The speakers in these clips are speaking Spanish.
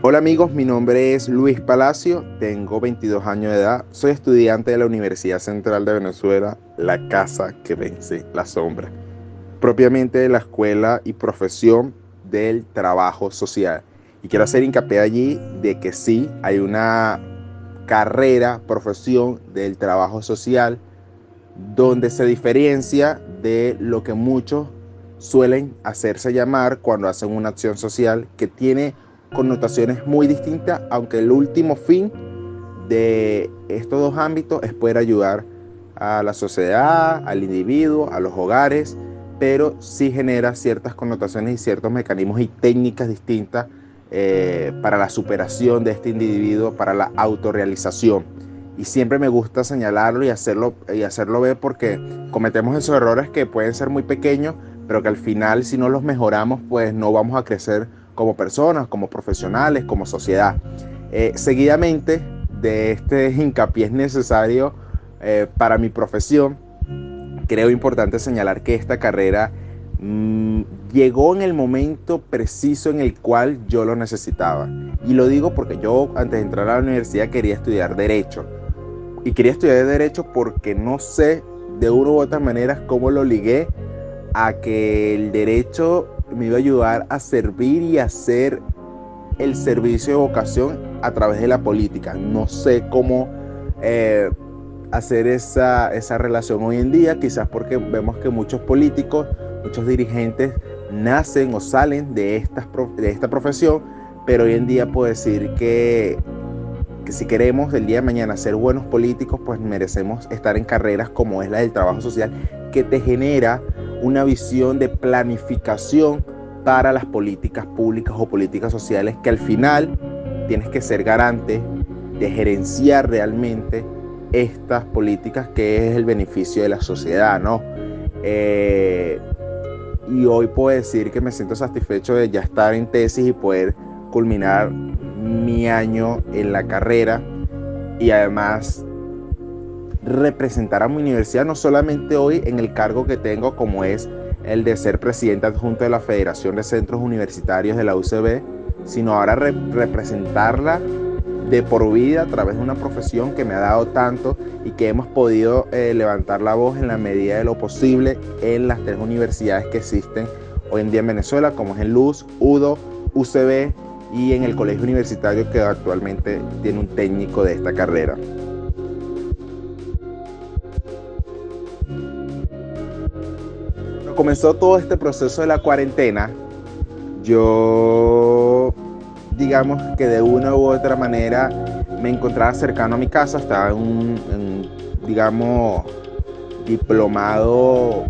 Hola amigos, mi nombre es Luis Palacio, tengo 22 años de edad, soy estudiante de la Universidad Central de Venezuela, la casa que vence la sombra, propiamente de la Escuela y Profesión del Trabajo Social. Y quiero hacer hincapié allí de que sí, hay una carrera, profesión del trabajo social, donde se diferencia de lo que muchos suelen hacerse llamar cuando hacen una acción social que tiene connotaciones muy distintas, aunque el último fin de estos dos ámbitos es poder ayudar a la sociedad, al individuo, a los hogares, pero sí genera ciertas connotaciones y ciertos mecanismos y técnicas distintas para la superación de este individuo, para la autorrealización. Y siempre me gusta señalarlo y hacerlo ver, porque cometemos esos errores que pueden ser muy pequeños, pero que al final, si no los mejoramos, pues no vamos a crecer como personas, como profesionales, como sociedad. Seguidamente de este hincapié necesario para mi profesión, creo importante señalar que esta carrera llegó en el momento preciso en el cual yo lo necesitaba. Y lo digo porque yo, antes de entrar a la universidad, quería estudiar Derecho. Y quería estudiar Derecho porque no sé, de una u otra manera, cómo lo ligué a que el Derecho me iba a ayudar a servir y a hacer el servicio de vocación a través de la política. No sé cómo hacer esa relación hoy en día, quizás porque vemos que muchos políticos, muchos dirigentes nacen o salen de esta profesión, pero hoy en día puedo decir que si queremos el día de mañana ser buenos políticos, pues merecemos estar en carreras como es la del trabajo social, que te genera una visión de planificación para las políticas públicas o políticas sociales, que al final tienes que ser garante de gerenciar realmente estas políticas, que es el beneficio de la sociedad, ¿no? Y hoy puedo decir que me siento satisfecho de ya estar en tesis y poder culminar mi año en la carrera, y además representar a mi universidad, no solamente hoy en el cargo que tengo, como es el de ser presidente adjunto de la Federación de Centros Universitarios de la UCB, sino ahora representarla de por vida a través de una profesión que me ha dado tanto y que hemos podido levantar la voz en la medida de lo posible en las 3 universidades que existen hoy en día en Venezuela, como es el LUS, UDO, UCB, y en el colegio universitario que actualmente tiene un técnico de esta carrera. Cuando comenzó todo este proceso de la cuarentena, yo, digamos que de una u otra manera, me encontraba cercano a mi casa, estaba digamos, diplomado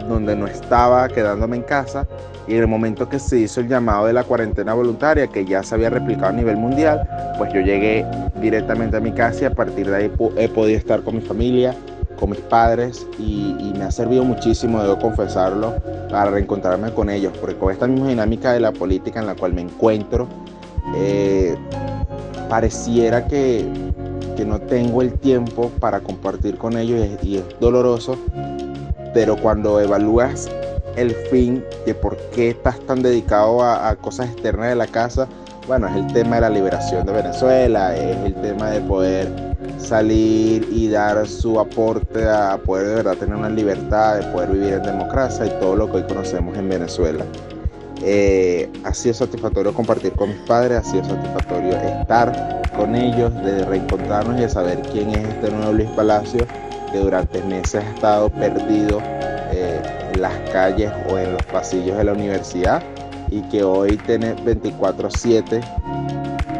donde no estaba, quedándome en casa, y en el momento que se hizo el llamado de la cuarentena voluntaria, que ya se había replicado a nivel mundial, pues yo llegué directamente a mi casa, y a partir de ahí he podido estar con mi familia, con mis padres, y me ha servido muchísimo, debo confesarlo, para reencontrarme con ellos, porque con esta misma dinámica de la política en la cual me encuentro, pareciera que no tengo el tiempo para compartir con ellos, y es doloroso, pero cuando evalúas el fin de por qué estás tan dedicado a cosas externas de la casa, bueno, es el tema de la liberación de Venezuela, es el tema de poder salir y dar su aporte a poder de verdad tener una libertad, de poder vivir en democracia y todo lo que hoy conocemos en Venezuela. Ha sido satisfactorio compartir con mis padres, ha sido satisfactorio estar con ellos, de reencontrarnos y de saber quién es este nuevo Luis Palacio, que durante meses ha estado perdido en las calles o en los pasillos de la universidad, y que hoy tiene 24/7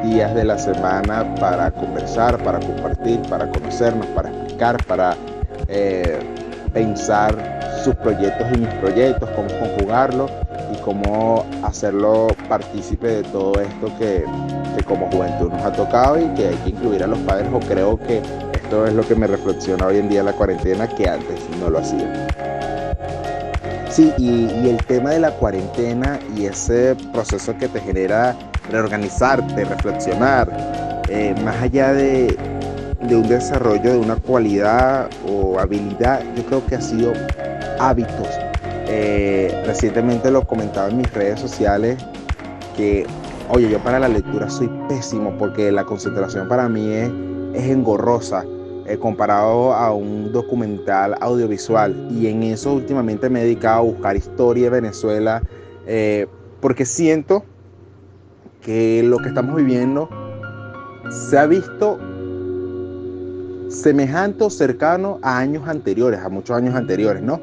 días de la semana para conversar, para compartir, para conocernos, para explicar, para pensar sus proyectos y mis proyectos, cómo conjugarlo y cómo hacerlo partícipe de todo esto que como juventud nos ha tocado, y que hay que incluir a los padres, o creo que esto es lo que me reflexiona hoy en día la cuarentena, que antes no lo hacía. Sí, y el tema de la cuarentena y ese proceso que te genera reorganizarte, reflexionar, más allá de un desarrollo de una cualidad o habilidad, yo creo que ha sido hábitos. Recientemente lo comentaba en mis redes sociales, que Oye, yo para la lectura soy pésimo porque la concentración para mí es engorrosa comparado a un documental audiovisual. Y en eso últimamente me he dedicado a buscar historia de Venezuela eh, porque siento que lo que estamos viviendo se ha visto semejante o cercano a años anteriores, a muchos años anteriores, ¿no?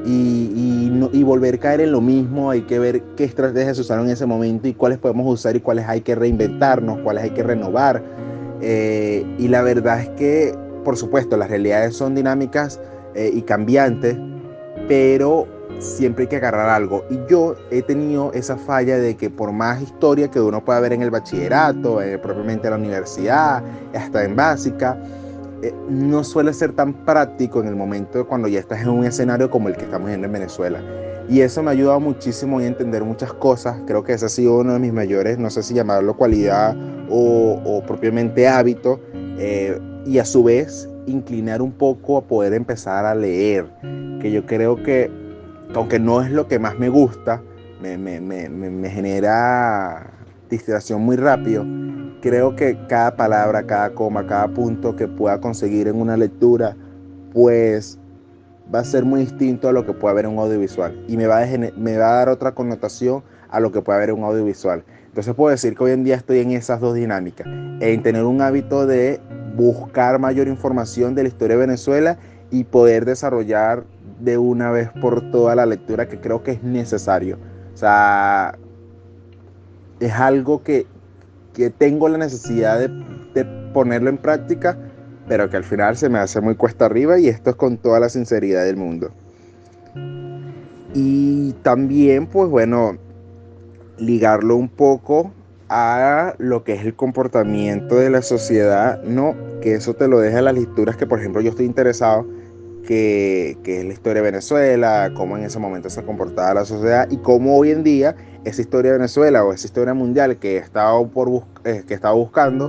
Y volver a caer en lo mismo, hay que ver qué estrategias se usaron en ese momento y cuáles podemos usar y cuáles hay que reinventarnos, cuáles hay que renovar. Y la verdad es que, por supuesto, las realidades son dinámicas y cambiantes, pero siempre hay que agarrar algo. Y yo he tenido esa falla de que por más historia que uno pueda ver en el bachillerato, propiamente en la universidad, hasta en básica, no suele ser tan práctico en el momento cuando ya estás en un escenario como el que estamos viendo en Venezuela. Y eso me ha ayudado muchísimo a entender muchas cosas. Creo que ese ha sido uno de mis mayores, no sé si llamarlo cualidad o propiamente hábito, y a su vez inclinar un poco a poder empezar a leer, que yo creo que aunque no es lo que más me gusta, me genera distracción muy rápido. Creo que cada palabra, cada coma, cada punto que pueda conseguir en una lectura, pues va a ser muy distinto a lo que pueda haber en un audiovisual. Y me va a dar otra connotación a lo que puede haber en un audiovisual. Entonces puedo decir que hoy en día estoy en esas dos dinámicas. En tener un hábito de buscar mayor información de la historia de Venezuela y poder desarrollar de una vez por todas la lectura que creo que es necesario. O sea, es algo que tengo la necesidad de ponerlo en práctica, pero que al final se me hace muy cuesta arriba, y esto es con toda la sinceridad del mundo. Y también, pues bueno, ligarlo un poco a lo que es el comportamiento de la sociedad, ¿no? Que eso te lo deja las lecturas que, por ejemplo, yo estoy interesado, que es la historia de Venezuela, cómo en ese momento se comportaba la sociedad y cómo hoy en día esa historia de Venezuela o esa historia mundial que he estado buscando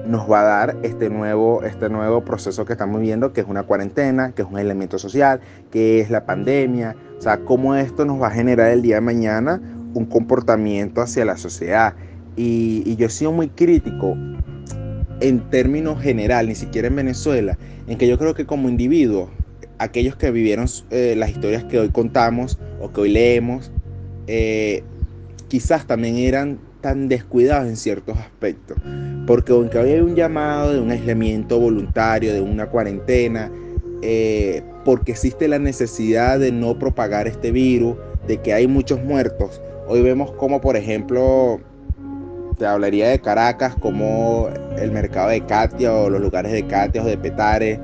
nos va a dar este nuevo proceso que estamos viviendo, que es una cuarentena, que es un elemento social, que es la pandemia. O sea, cómo esto nos va a generar el día de mañana un comportamiento hacia la sociedad. Y yo he sido muy crítico en términos general, ni siquiera en Venezuela, en que yo creo que como individuos, aquellos que vivieron las historias que hoy contamos o que hoy leemos, quizás también eran tan descuidados en ciertos aspectos, porque aunque hoy hay un llamado de un aislamiento voluntario, de una cuarentena, porque existe la necesidad de no propagar este virus, de que hay muchos muertos, hoy vemos como, por ejemplo, te hablaría de Caracas, como el mercado de Catia o los lugares de Catia o de Petare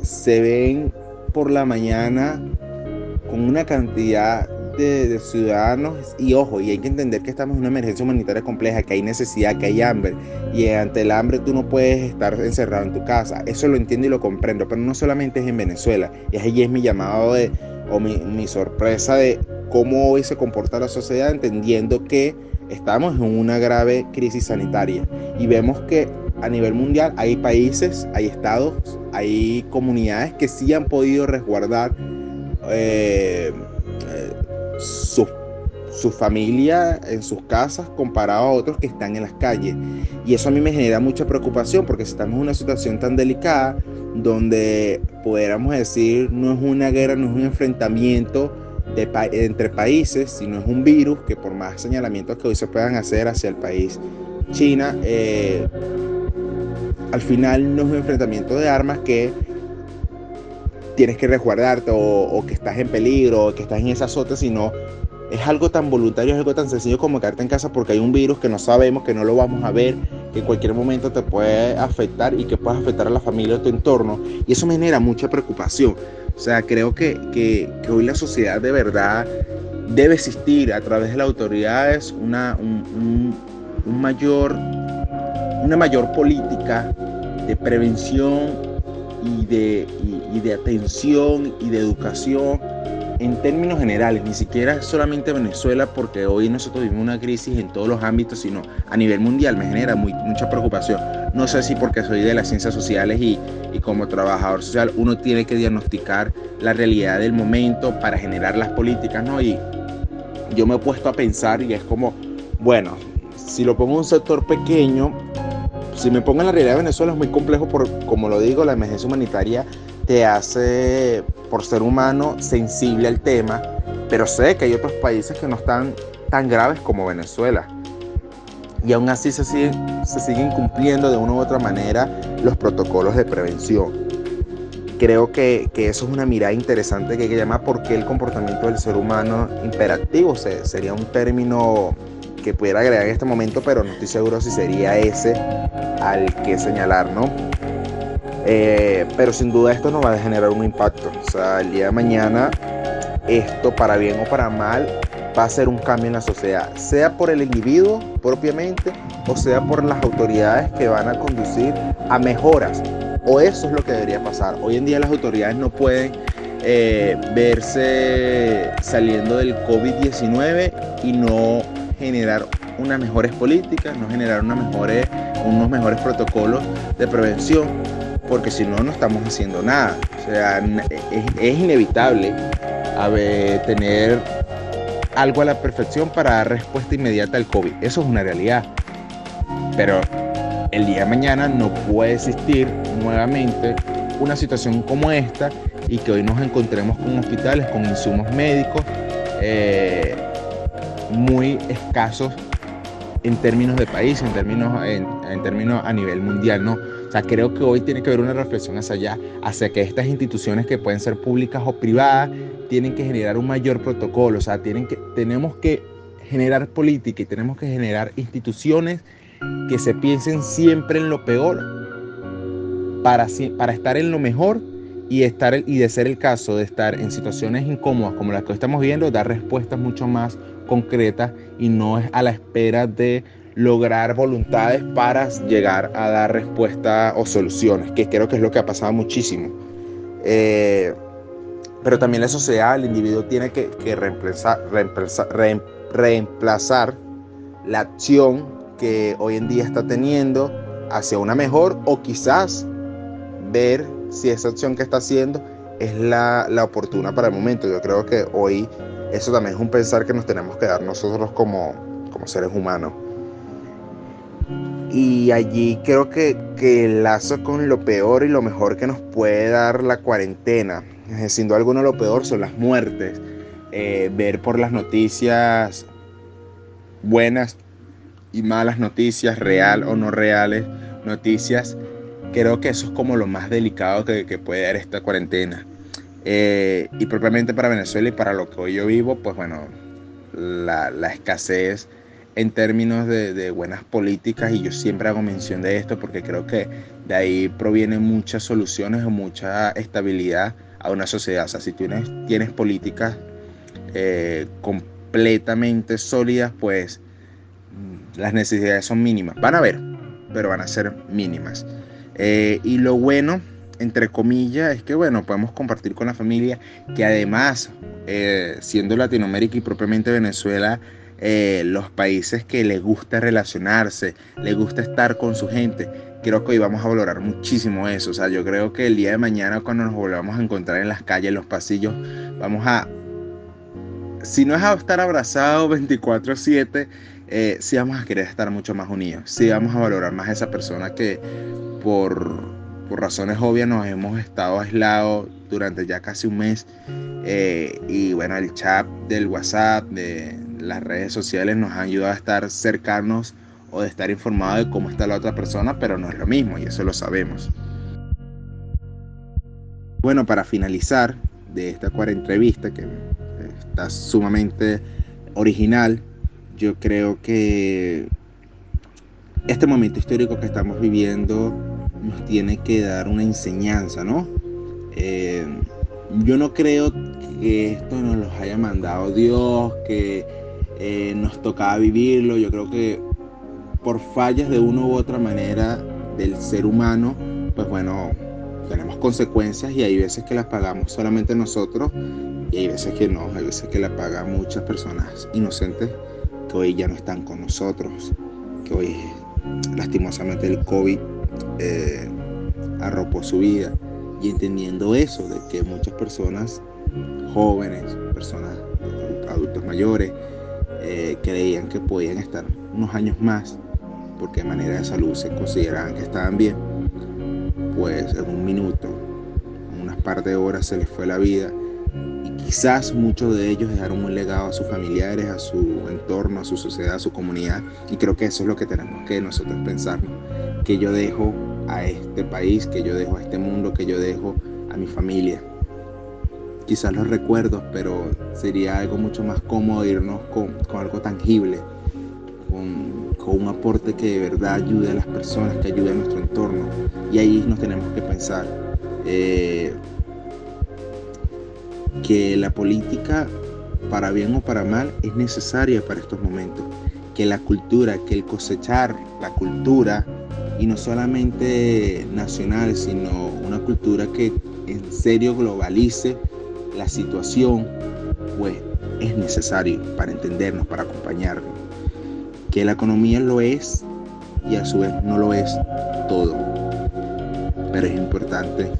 se ven por la mañana con una cantidad de ciudadanos, y ojo, y hay que entender que estamos en una emergencia humanitaria compleja, que hay necesidad, que hay hambre, y ante el hambre tú no puedes estar encerrado en tu casa. Eso lo entiendo y lo comprendo, pero no solamente es en Venezuela, y ahí es mi llamado mi sorpresa de cómo hoy se comporta la sociedad, entendiendo que estamos en una grave crisis sanitaria y vemos que a nivel mundial hay países, hay estados, hay comunidades que sí han podido resguardar su familia en sus casas comparado a otros que están en las calles. Y eso a mí me genera mucha preocupación, porque si estamos en una situación tan delicada donde pudiéramos decir no es una guerra, no es un enfrentamiento entre países, sino es un virus que, por más señalamientos que hoy se puedan hacer hacia el país China, al final no es un enfrentamiento de armas que tienes que resguardarte o que estás en peligro o que estás en esa azota, sino es algo tan voluntario, es algo tan sencillo como quedarte en casa porque hay un virus que no sabemos, que no lo vamos a ver, que en cualquier momento te puede afectar y que puedes afectar a la familia o tu entorno, y eso me genera mucha preocupación. O sea, creo que hoy la sociedad de verdad debe existir a través de las autoridades una mayor política de prevención y de atención y de educación en términos generales, ni siquiera solamente Venezuela, porque hoy nosotros vivimos una crisis en todos los ámbitos, sino a nivel mundial. Me genera mucha preocupación. No sé si porque soy de las ciencias sociales y como trabajador social uno tiene que diagnosticar la realidad del momento para generar las políticas, ¿no? Y yo me he puesto a pensar y es como Bueno, si lo pongo en un sector pequeño, si me pongo en la realidad de Venezuela es muy complejo como lo digo, la emergencia humanitaria te hace, por ser humano, sensible al tema, pero sé que hay otros países que no están tan graves como Venezuela. Y aún así se siguen cumpliendo de una u otra manera los protocolos de prevención. Creo que eso es una mirada interesante que hay que llamar porque el comportamiento del ser humano imperativo sería un término que pudiera agregar en este momento, pero no estoy seguro si sería ese al que señalar, ¿no? Pero sin duda esto nos va a generar un impacto. O sea, el día de mañana esto, para bien o para mal, va a ser un cambio en la sociedad, sea por el individuo propiamente o sea por las autoridades que van a conducir a mejoras, o eso es lo que debería pasar. Hoy en día las autoridades no pueden verse saliendo del COVID-19 y no generar unas mejores políticas, no generar unos mejores protocolos de prevención, porque si no, no estamos haciendo nada. O sea, es inevitable tener algo a la perfección para dar respuesta inmediata al COVID. Eso es una realidad. Pero el día de mañana no puede existir nuevamente una situación como esta y que hoy nos encontremos con hospitales con insumos médicos muy escasos en términos de país, en términos a nivel mundial, ¿no? O sea, creo que hoy tiene que haber una reflexión hacia allá, hacia que estas instituciones que pueden ser públicas o privadas tienen que generar un mayor protocolo. O sea, tenemos que generar política y tenemos que generar instituciones que se piensen siempre en lo peor para estar en lo mejor y de ser el caso de estar en situaciones incómodas como las que hoy estamos viendo, dar respuestas mucho más concretas y no es a la espera de lograr voluntades para llegar a dar respuestas o soluciones, que creo que es lo que ha pasado muchísimo. Pero también la sociedad, el individuo tiene que reemplazar la acción que hoy en día está teniendo hacia una mejor, o quizás ver si esa acción que está haciendo es la oportuna para el momento. Yo creo que hoy eso también es un pensar que nos tenemos que dar nosotros como seres humanos. Y allí creo que enlazo con lo peor y lo mejor que nos puede dar la cuarentena. Sin duda alguna lo peor son las muertes. Ver por las noticias buenas y malas noticias, real o no reales noticias, creo que eso es como lo más delicado que puede dar esta cuarentena. Y propiamente para Venezuela y para lo que hoy yo vivo, pues bueno, la escasez en términos de buenas políticas, y yo siempre hago mención de esto porque creo que de ahí provienen muchas soluciones o mucha estabilidad a una sociedad. O sea, si tienes políticas completamente sólidas, pues las necesidades son mínimas. Van a haber, pero van a ser mínimas. Y lo bueno, entre comillas, es que bueno, podemos compartir con la familia, que además, siendo Latinoamérica y propiamente Venezuela, los países que les gusta relacionarse, les gusta estar con su gente, creo que hoy vamos a valorar muchísimo eso. O sea, yo creo que el día de mañana, cuando nos volvamos a encontrar en las calles, en los pasillos, vamos a, si no es a estar abrazados 24/7, sí vamos a querer estar mucho más unidos. Sí vamos a valorar más a esa persona que por razones obvias nos hemos estado aislados durante ya casi un mes. Y bueno, el chat del WhatsApp, de las redes sociales, nos han ayudado a estar cercanos o de estar informados de cómo está la otra persona, pero no es lo mismo y eso lo sabemos. Bueno, para finalizar de esta entrevista que está sumamente original, yo creo que este momento histórico que estamos viviendo nos tiene que dar una enseñanza, ¿no? Yo no creo que esto nos lo haya mandado Dios, que nos tocaba vivirlo. Yo creo que por fallas de una u otra manera del ser humano, pues bueno, tenemos consecuencias y hay veces que las pagamos solamente nosotros y hay veces que no, hay veces que las pagan muchas personas inocentes que hoy ya no están con nosotros, que hoy lastimosamente el COVID arropó su vida. Y entendiendo eso, de que muchas personas jóvenes, personas adultos mayores, creían que podían estar unos años más, porque de manera de salud se consideraban que estaban bien, pues en un minuto, en unas par de horas se les fue la vida. Y quizás muchos de ellos dejaron un legado a sus familiares, a su entorno, a su sociedad, a su comunidad. Y creo que eso es lo que tenemos que nosotros pensar, ¿no? Que yo dejo a este país, que yo dejo a este mundo, que yo dejo a mi familia. Quizás los recuerdos, pero sería algo mucho más cómodo irnos con algo tangible, con un aporte que de verdad ayude a las personas, que ayude a nuestro entorno. Y ahí nos tenemos que pensar que la política, para bien o para mal, es necesaria para estos momentos. Que la cultura, que el cosechar la cultura, y no solamente nacional, sino una cultura que en serio globalice la situación, pues es necesario para entendernos, para acompañarnos. Que la economía lo es y a su vez no lo es todo, pero es importante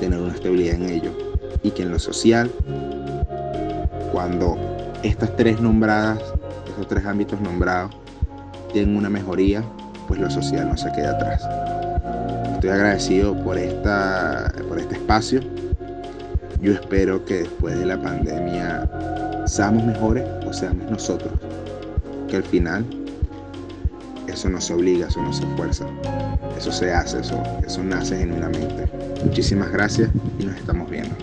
tener una estabilidad en ello, y que en lo social, cuando estas tres ámbitos nombrados tienen una mejoría, pues lo social no se queda atrás. Estoy agradecido por este espacio. Yo espero que después de la pandemia seamos mejores o seamos nosotros, que al final eso no se obliga, eso no se fuerza, eso se hace, eso nace genuinamente. Muchísimas gracias y nos estamos viendo.